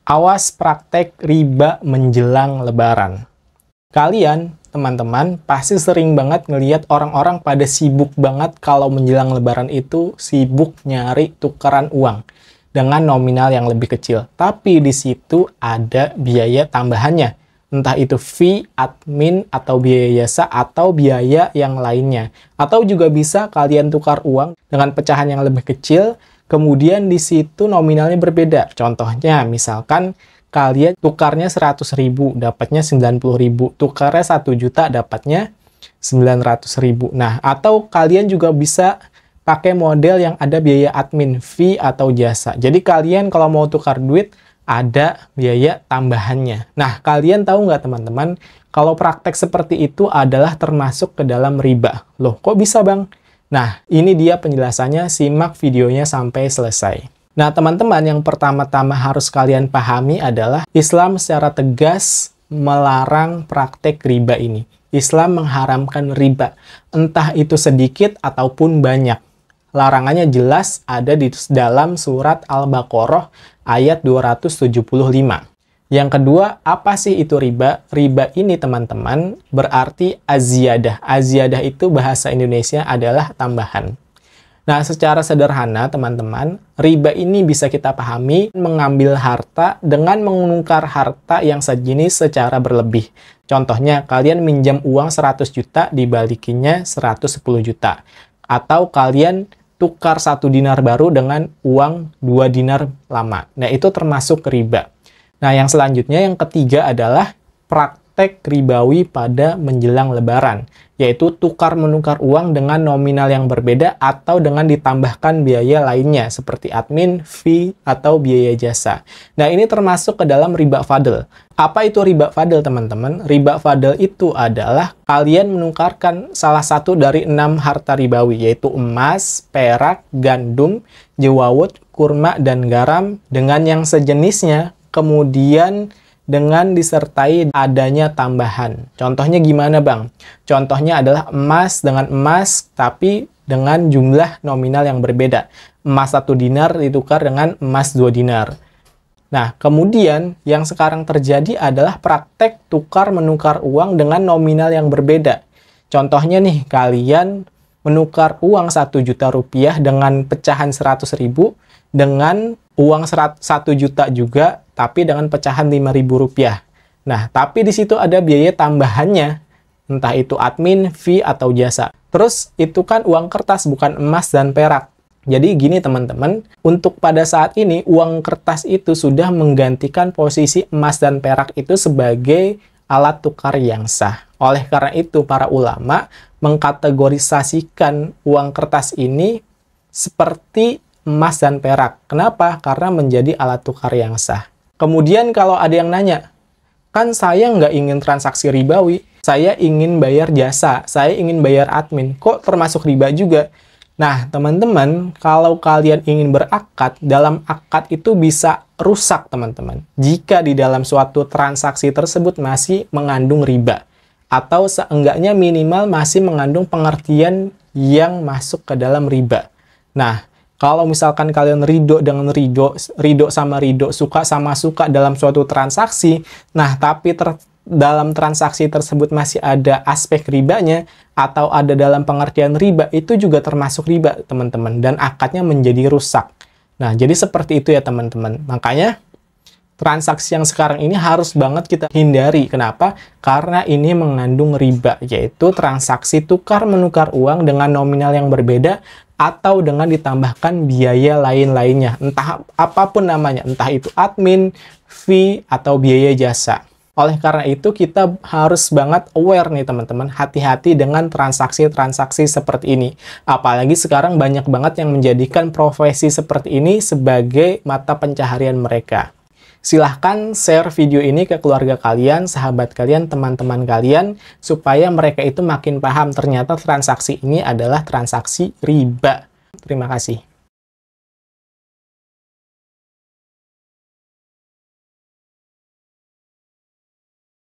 Awas praktek riba menjelang Lebaran. Kalian, teman-teman, pasti sering banget ngelihat orang-orang pada sibuk banget kalau menjelang Lebaran itu sibuk nyari tukeran uang dengan nominal yang lebih kecil. Tapi di situ ada biaya tambahannya. Entah itu fee, admin, atau biaya jasa, atau biaya yang lainnya. Atau juga bisa kalian tukar uang dengan pecahan yang lebih kecil, kemudian di situ nominalnya berbeda. Contohnya, misalkan kalian tukarnya 100.000, dapatnya 90.000. Tukarnya 1 juta, dapatnya 900.000. Nah, atau kalian juga bisa pakai model yang ada biaya admin, fee, atau jasa. Jadi kalian kalau mau tukar duit, ada biaya tambahannya. Nah, kalian tahu nggak teman-teman, kalau praktek seperti itu adalah termasuk ke dalam riba. Loh, kok bisa bang? Nah, ini dia penjelasannya, simak videonya sampai selesai. Nah, teman-teman, yang pertama-tama harus kalian pahami adalah Islam secara tegas melarang praktek riba ini. Islam mengharamkan riba, entah itu sedikit ataupun banyak. Larangannya jelas ada di dalam surat Al-Baqarah ayat 275. Yang kedua, apa sih itu riba? Riba ini teman-teman berarti aziyadah. Aziyadah itu bahasa Indonesia adalah tambahan. Nah, secara sederhana teman-teman, riba ini bisa kita pahami mengambil harta dengan menukar harta yang sejenis secara berlebih. Contohnya, kalian minjam uang 100 juta dibalikinnya 110 juta. Atau kalian tukar 1 dinar baru dengan uang 2 dinar lama. Nah, itu termasuk riba. Nah, yang selanjutnya, yang ketiga adalah praktek ribawi pada menjelang Lebaran, yaitu tukar-menukar uang dengan nominal yang berbeda atau dengan ditambahkan biaya lainnya, seperti admin, fee, atau biaya jasa. Nah, ini termasuk ke dalam riba fadl. Apa itu riba fadl, teman-teman? Riba fadl itu adalah kalian menukarkan salah satu dari 6 harta ribawi, yaitu emas, perak, gandum, jewawut, kurma, dan garam dengan yang sejenisnya, kemudian dengan disertai adanya tambahan. Contohnya gimana bang? Contohnya adalah emas dengan emas, tapi dengan jumlah nominal yang berbeda. Emas 1 dinar ditukar dengan emas 2 dinar. Nah, kemudian yang sekarang terjadi adalah praktek tukar-menukar uang dengan nominal yang berbeda. Contohnya nih, kalian menukar uang 1 juta rupiah dengan pecahan 100.000 dengan uang 1 juta juga, tapi dengan pecahan 5.000 rupiah. Nah, tapi di situ ada biaya tambahannya, entah itu admin, fee, atau jasa. Terus, itu kan uang kertas, bukan emas dan perak. Jadi gini teman-teman, untuk pada saat ini, uang kertas itu sudah menggantikan posisi emas dan perak itu sebagai alat tukar yang sah. Oleh karena itu, para ulama mengkategorisasikan uang kertas ini seperti emas dan perak. Kenapa? Karena menjadi alat tukar yang sah. Kemudian kalau ada yang nanya, kan saya nggak ingin transaksi ribawi, saya ingin bayar jasa, saya ingin bayar admin, kok termasuk riba juga? Nah, teman-teman, kalau kalian ingin berakad, dalam akad itu bisa rusak, teman-teman. Jika di dalam suatu transaksi tersebut masih mengandung riba, atau seenggaknya minimal masih mengandung pengertian yang masuk ke dalam riba. Nah, kalau misalkan kalian ridho dengan ridho sama ridho, suka sama suka dalam suatu transaksi, nah tapi dalam transaksi tersebut masih ada aspek ribanya, atau ada dalam pengertian riba, itu juga termasuk riba, teman-teman, dan akadnya menjadi rusak. Nah, jadi seperti itu ya, teman-teman. Makanya, transaksi yang sekarang ini harus banget kita hindari. Kenapa? Karena ini mengandung riba, yaitu transaksi tukar-menukar uang dengan nominal yang berbeda, atau dengan ditambahkan biaya lain-lainnya. Entah apapun namanya, entah itu admin, fee, atau biaya jasa. Oleh karena itu, kita harus banget aware nih teman-teman, hati-hati dengan transaksi-transaksi seperti ini. Apalagi sekarang banyak banget yang menjadikan profesi seperti ini sebagai mata pencaharian mereka. Silahkan share video ini ke keluarga kalian, sahabat kalian, teman-teman kalian, supaya mereka itu makin paham ternyata transaksi ini adalah transaksi riba. Terima kasih.